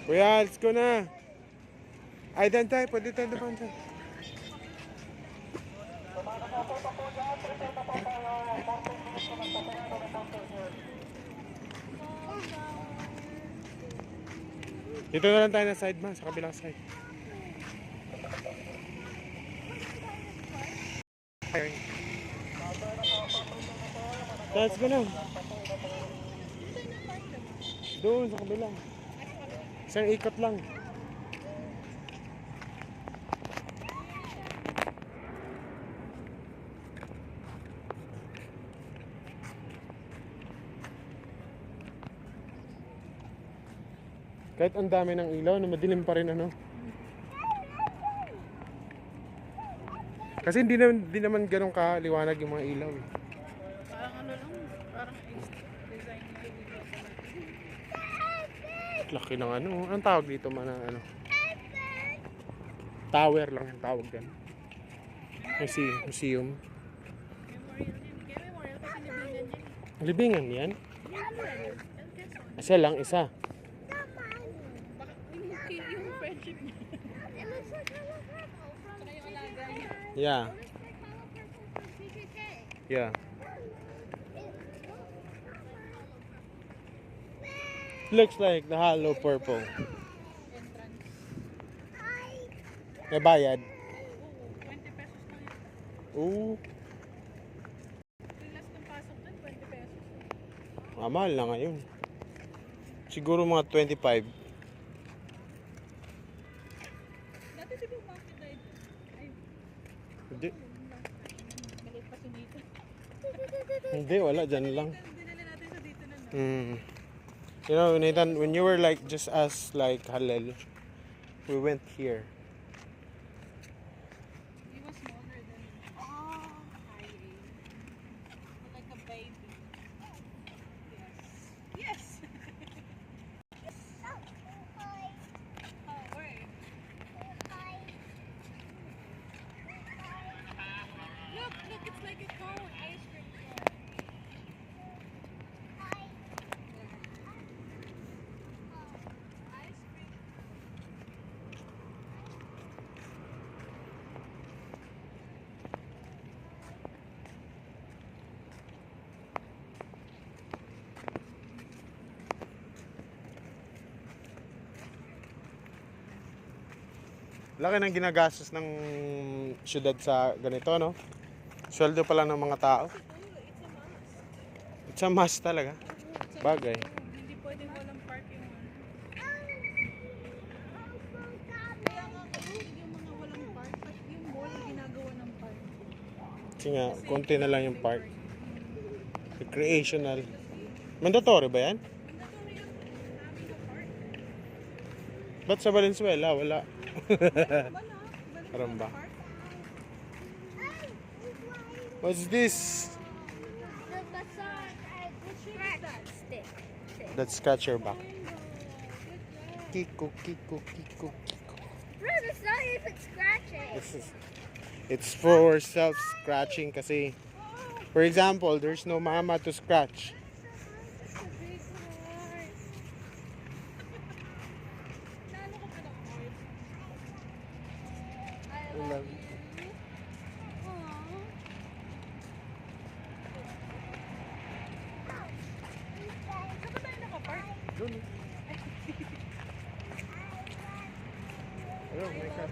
Kuya, let's go na. Ay, dan tayo. Pwede tayo naman dyan. Dito na lang tayo na side ma, sa kabilang side. Let's go na. Doon sa kabila. Isang ikot lang. Kahit ang dami ng ilaw, madilim pa rin ano. Kasi hindi naman ganun kaliwanag yung mga ilaw eh. Parang ano lang, parang design na yung ilaw ko natin. Laki ng ano. Anong tawag dito man ng ano? Tower lang yung tawag din. Museum. Memorial yan. Kaya memorial kasi libingan yan. Libingan yan? Memorial. Isa lang, isa. Baka yung friendship niya. Saka yung alaga niya. Yeah. Yeah. Looks like the hollow purple. Entrance. May bayad. Oo, 20 pesos lang yun. Oo. Yung last ng pasok dun, 20 pesos. Mahal na ngayon. Siguro mga 25. Dati di ba bakit ay... Hindi. Maliit pa dito. Hindi, wala. Dyan lang. Dinala natin sa dito na no. You know, Nathan, when you were like just as like Halel, we went here. He was smaller than... Oh, hi. Like a baby. Yes. Yes. Oh, where? Look, it's like a cone. Ice cream cone. Ice cream. Laki ng ginagastos ng syudad sa ganito, no? Sweldo pa lang ng mga tao. It's a must. It's a must talaga. Bagay. Hindi pwedeng walang parking. Kaya nga yung mga walang park, at yung mall ginagawa ng park. Kasi nga, konti na lang yung park. Recreational. Mandatory ba yan? Mandatory yung namin na park. Ba't sa Valenzuela? Wala. Meron ba? park? What's this? The massage scratch stick. That scratch your back. Kiko, kiko, kiko, kiko. Bro, it's not even scratching. It's for self-scratching kasi, for example, there's no mama to scratch. It's a big heart. Nalo ko pa ng heart. I love you. Aww. Saan ba tayo nakapark? Doon. Ayun, may car.